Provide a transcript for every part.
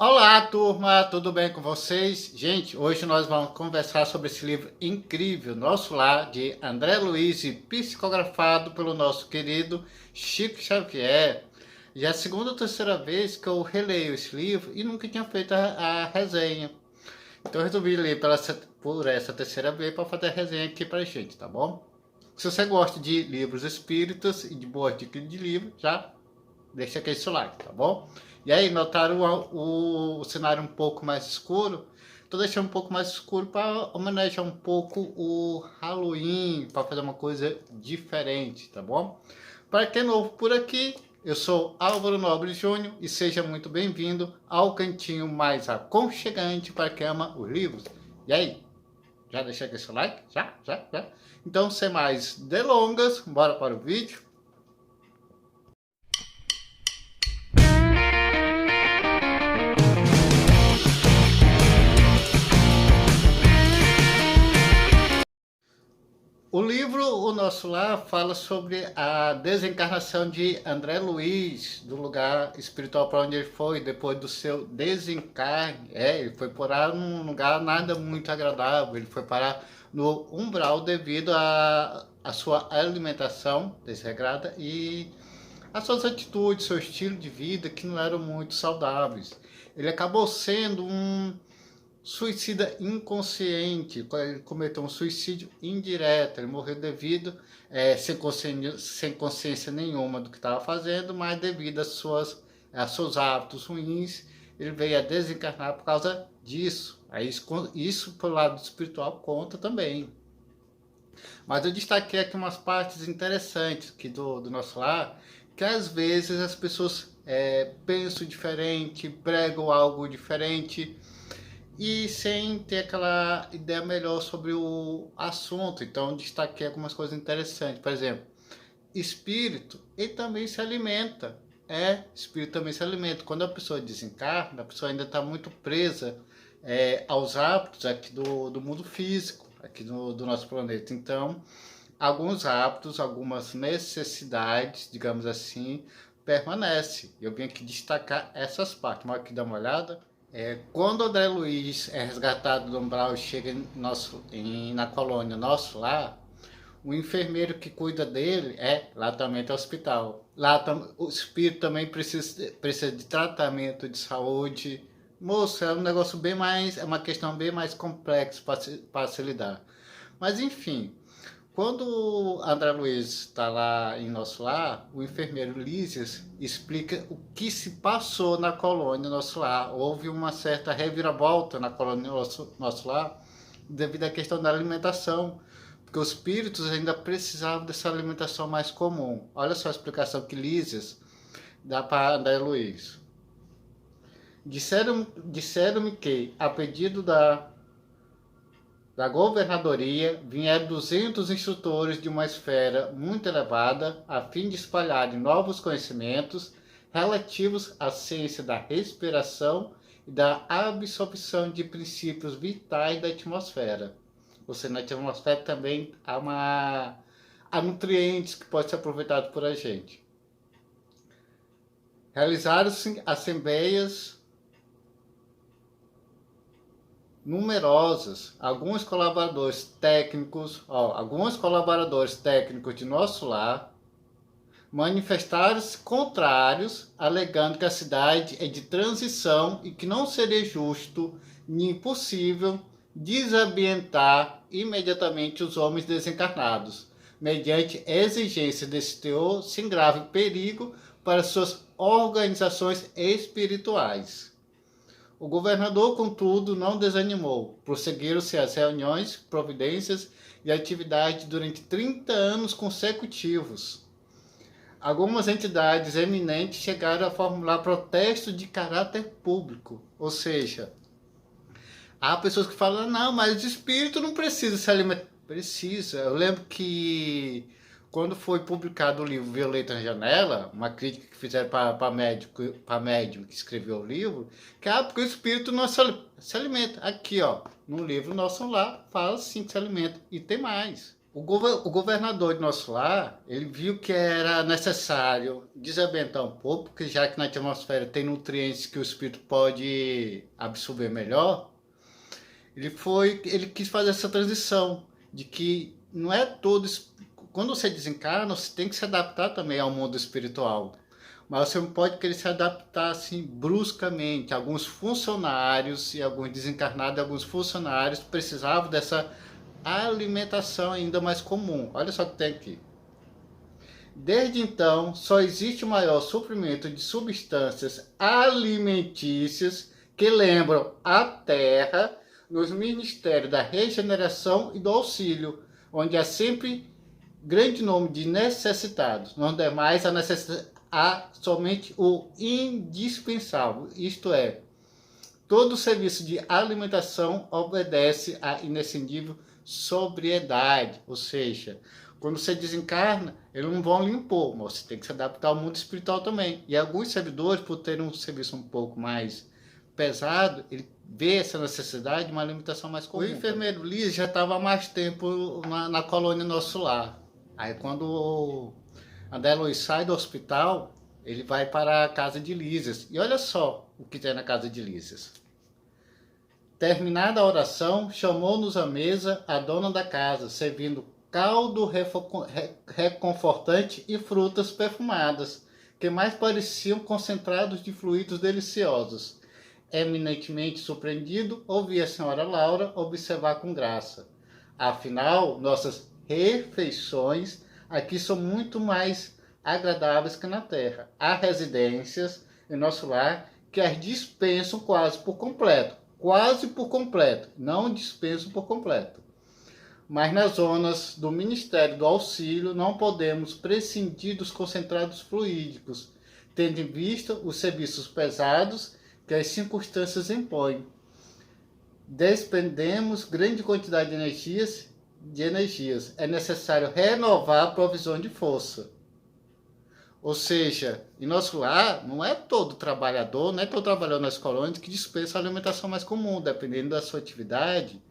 Olá, turma, tudo bem com vocês? Gente, hoje nós vamos conversar sobre esse livro incrível, Nosso Lar, de André Luiz, e psicografado pelo nosso querido Chico Xavier. Já é a segunda ou terceira vez que eu releio esse livro e nunca tinha feito a resenha. Então eu resolvi ler por essa terceira vez para fazer a resenha aqui pra gente, tá bom? Se você gosta de livros espíritas e de boas dicas de livro, já deixa aqui seu like, tá bom? E aí, notaram o cenário um pouco mais escuro? Tô deixando um pouco mais escuro para homenagear um pouco o Halloween, para fazer uma coisa diferente, tá bom? Para quem é novo por aqui, eu sou Álvaro Nobre Júnior e seja muito bem-vindo ao cantinho mais aconchegante para quem ama os livros. E aí, já deixou aqui seu like? Já? Então, sem mais delongas, bora para o vídeo. O livro O Nosso Lar fala sobre a desencarnação de André Luiz, do lugar espiritual para onde ele foi, depois do seu desencarne. Ele foi parar num lugar nada muito agradável, ele foi parar no umbral devido à sua alimentação desregrada e às suas atitudes, seu estilo de vida que não eram muito saudáveis. Ele acabou sendo um suicida inconsciente, ele cometeu um suicídio indireto, ele morreu devido, sem consciência nenhuma do que estava fazendo, mas devido a seus hábitos ruins, ele veio a desencarnar por causa disso. Aí isso pelo lado espiritual conta também. Mas eu destaquei aqui umas partes interessantes aqui do nosso lar, que às vezes as pessoas pensam diferente, pregam algo diferente, e sem ter aquela ideia melhor sobre o assunto. Então destaquei algumas coisas interessantes. Por exemplo, espírito, ele também se alimenta. Espírito também se alimenta. Quando a pessoa desencarna, a pessoa ainda está muito presa aos hábitos aqui do mundo físico, aqui do nosso planeta. Então, alguns hábitos, algumas necessidades, digamos assim, permanecem. Eu vim aqui destacar essas partes. Vamos aqui dar uma olhada. Quando o André Luiz é resgatado do umbral e chega na colônia Nosso Lar, o enfermeiro que cuida dele lá também é hospital. O espírito também precisa de tratamento de saúde. Moço, é um negócio bem mais, é uma questão bem mais complexa para se lidar. Mas enfim, quando André Luiz está lá em Nosso Lar, o enfermeiro Lísias explica o que se passou na colônia Nosso Lar. Houve uma certa reviravolta na colônia Nosso Lar devido à questão da alimentação, porque os espíritos ainda precisavam dessa alimentação mais comum. Olha só a explicação que Lísias dá para André Luiz. Disseram-me que, a pedido da governadoria, vieram 200 instrutores de uma esfera muito elevada a fim de espalharem novos conhecimentos relativos à ciência da respiração e da absorção de princípios vitais da atmosfera. Ou seja, na atmosfera também há nutrientes que podem ser aproveitados por a gente. Realizaram-se assembleias numerosas. Alguns colaboradores técnicos de Nosso Lar manifestaram-se contrários, alegando que a cidade é de transição e que não seria justo nem possível desambientar imediatamente os homens desencarnados, mediante exigência desse teor sem grave perigo para suas organizações espirituais. O governador, contudo, não desanimou. Prosseguiram-se as reuniões, providências e atividades durante 30 anos consecutivos. Algumas entidades eminentes chegaram a formular protestos de caráter público. Ou seja, há pessoas que falam, não, mas o espírito não precisa se alimentar. Precisa. Eu lembro que quando foi publicado o livro Violeta na Janela, uma crítica que fizeram para médium que escreveu o livro, que porque o espírito não se alimenta. Aqui, ó, no livro Nosso Lar, fala sim que se alimenta. E tem mais. O governador de nosso lar, ele viu que era necessário desabentar um pouco, porque já que na atmosfera tem nutrientes que o espírito pode absorver melhor, ele quis fazer essa transição de que não é todo, quando você desencarna, você tem que se adaptar também ao mundo espiritual. Mas você não pode querer se adaptar assim bruscamente. Alguns funcionários e alguns desencarnados, alguns funcionários precisavam dessa alimentação ainda mais comum. Olha só o que tem aqui. Desde então, só existe maior suprimento de substâncias alimentícias que lembram a terra nos ministérios da regeneração e do auxílio, onde há sempre grande número de necessitados. Não demais há somente o indispensável, isto é, todo serviço de alimentação obedece à inescindível sobriedade, ou seja, quando você desencarna, eles não vão lhe impor, mas você tem que se adaptar ao mundo espiritual também. E alguns servidores, por terem um serviço um pouco mais pesado, ele vê essa necessidade de uma alimentação mais comum. O enfermeiro Liz já estava há mais tempo na colônia Nosso Lar. Aí quando o André Luiz sai do hospital, ele vai para a casa de Lísias. E olha só o que tem na casa de Lísias. Terminada a oração, chamou-nos à mesa a dona da casa, servindo caldo reconfortante e frutas perfumadas, que mais pareciam concentrados de fluidos deliciosos. Eminentemente surpreendido, ouvi a senhora Laura observar com graça. Afinal, nossas refeições aqui são muito mais agradáveis que na terra. Há residências em nosso lar que as dispensam quase por completo, não dispensam por completo. Mas nas zonas do Ministério do Auxílio não podemos prescindir dos concentrados fluídicos, tendo em vista os serviços pesados que as circunstâncias impõem. Despendemos grande quantidade de energias. É necessário renovar a provisão de força. Ou seja, em nosso lar, não é todo trabalhador nas colônias que dispensa a alimentação mais comum, dependendo da sua atividade.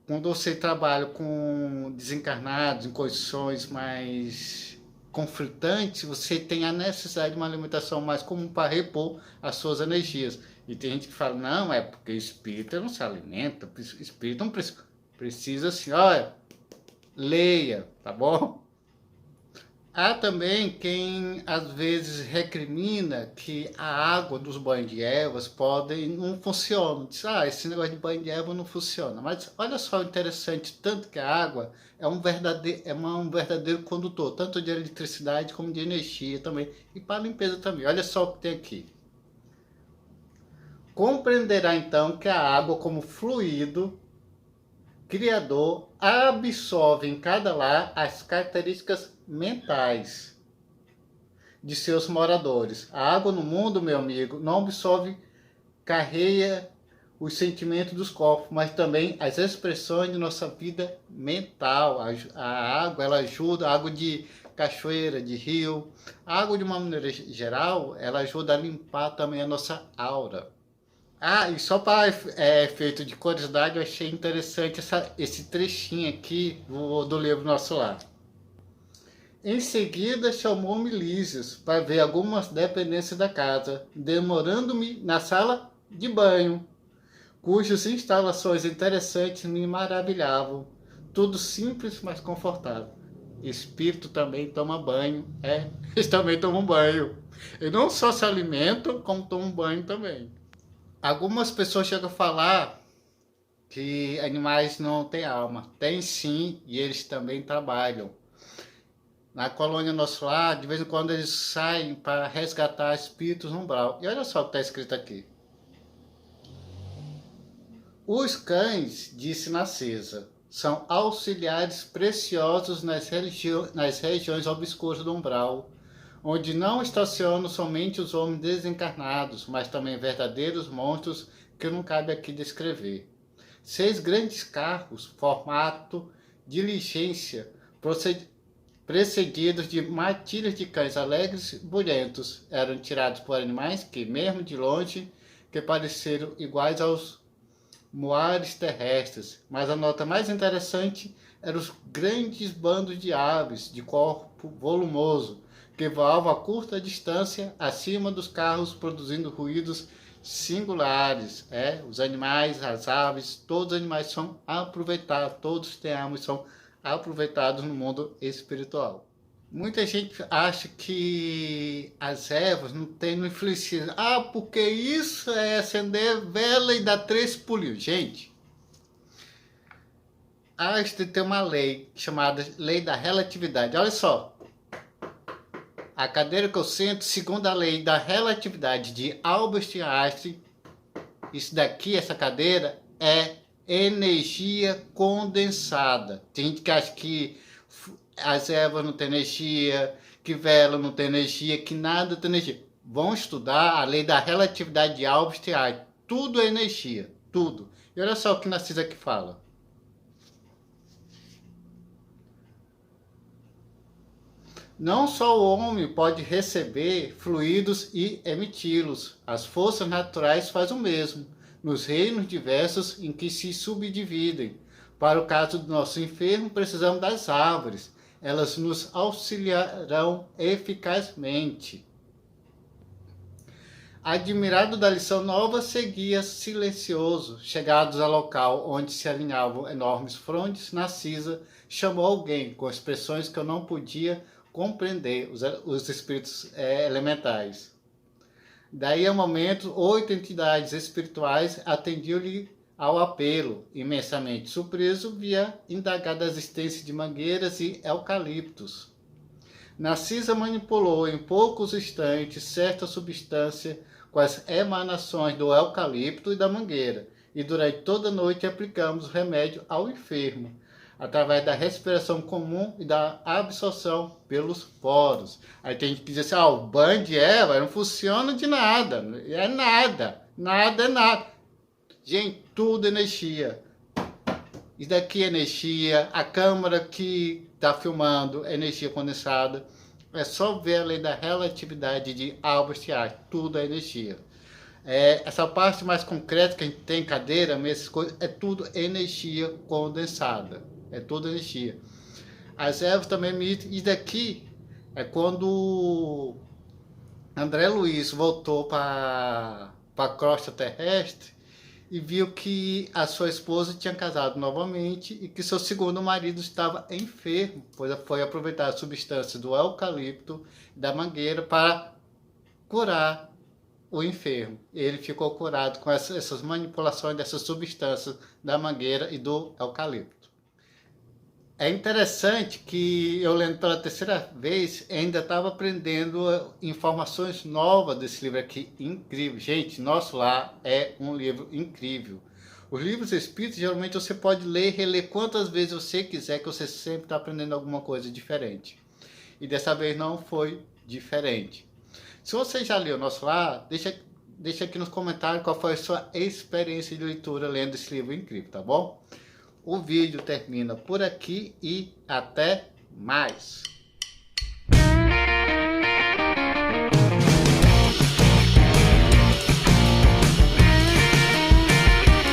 Quando você trabalha com desencarnados, em condições mais conflitantes, você tem a necessidade de uma alimentação mais comum para repor as suas energias. E tem gente que fala, não, é porque espírita não se alimenta, espírita não precisa assim, olha, leia, tá bom? Há também quem às vezes recrimina que a água dos banhos de ervas não funciona. Diz, esse negócio de banho de erva não funciona. Mas olha só o interessante, tanto que a água é um verdadeiro condutor, tanto de eletricidade como de energia também, e para limpeza também. Olha só o que tem aqui. Compreenderá então que a água como fluido criador absorve em cada lar as características mentais de seus moradores. A água no mundo, meu amigo, não absorve, carrega os sentimentos dos corpos, mas também as expressões de nossa vida mental. A água, ela ajuda, a água de cachoeira, de rio, a água de uma maneira geral, ela ajuda a limpar também a nossa aura. E só para efeito de curiosidade, eu achei interessante esse trechinho aqui do livro Nosso Lar. Em seguida, chamou-me Lísias para ver algumas dependências da casa, demorando-me na sala de banho, cujas instalações interessantes me maravilhavam. Tudo simples, mas confortável. Espírito também toma banho, eles também tomam banho. E não só se alimentam, como tomam banho também. Algumas pessoas chegam a falar que animais não têm alma. Tem sim, e eles também trabalham. Na colônia Nosso Lar, de vez em quando eles saem para resgatar espíritos no umbral. E olha só o que está escrito aqui. Os cães, disse Narcisa, são auxiliares preciosos nas regiões obscuras do umbral, onde não estacionam somente os homens desencarnados, mas também verdadeiros monstros que não cabe aqui descrever. 6 grandes carros, formato, diligência, precedidos de matilhas de cães alegres e bulhentos, eram tirados por animais que, mesmo de longe, que pareceram iguais aos moares terrestres. Mas a nota mais interessante eram os grandes bandos de aves de corpo volumoso, que voavam a curta distância acima dos carros, produzindo ruídos singulares. Os animais, as aves, todos os animais são aproveitados, todos têm alma e são aproveitados no mundo espiritual. Muita gente acha que as ervas não influenciam. Porque isso é acender vela e dar 3 pulinhos. Gente, Einstein tem uma lei chamada Lei da Relatividade. Olha só, a cadeira que eu sento, segundo a lei da relatividade de Albert Einstein, isso daqui, essa cadeira, é energia condensada. Tem gente que acha que as ervas não têm energia, que vela não tem energia, que nada tem energia. Vão estudar a lei da relatividade de Albert Einstein. Tudo é energia, tudo. E olha só o que Narcisa aqui fala. Não só o homem pode receber fluidos e emiti-los. As forças naturais fazem o mesmo, nos reinos diversos em que se subdividem. Para o caso do nosso enfermo, precisamos das árvores. Elas nos auxiliarão eficazmente. Admirado da lição nova, seguia silencioso. Chegados ao local onde se alinhavam enormes frondes, Narcisa chamou alguém com expressões que eu não podia compreender, os espíritos elementais. Daí a momento, 8 entidades espirituais atendiam-lhe ao apelo. Imensamente surpreso, via indagar da existência de mangueiras e eucaliptos. Narcisa manipulou em poucos instantes certa substância com as emanações do eucalipto e da mangueira, e durante toda a noite aplicamos o remédio ao enfermo, através da respiração comum e da absorção pelos poros. Aí tem gente que diz assim, o banho de erva não funciona de nada, é nada, nada é nada. Gente, tudo é energia. Isso daqui é energia, a câmera que está filmando é energia condensada. É só ver a lei da relatividade de Albert Einstein, tudo é energia. Essa parte mais concreta que a gente tem, cadeira, essas coisas, é tudo energia condensada. É toda energia. As ervas também emitem. E daqui é quando André Luiz voltou para a crosta terrestre e viu que a sua esposa tinha casado novamente e que seu segundo marido estava enfermo, pois foi aproveitar a substância do eucalipto da mangueira para curar o enfermo. Ele ficou curado com essas manipulações dessas substâncias da mangueira e do eucalipto. É interessante que eu lendo pela terceira vez, ainda estava aprendendo informações novas desse livro aqui, incrível. Gente, Nosso Lar é um livro incrível. Os livros espíritas, geralmente você pode ler e reler quantas vezes você quiser, que você sempre está aprendendo alguma coisa diferente. E dessa vez não foi diferente. Se você já leu Nosso Lar, deixa aqui nos comentários qual foi a sua experiência de leitura lendo esse livro incrível, tá bom? O vídeo termina por aqui e até mais.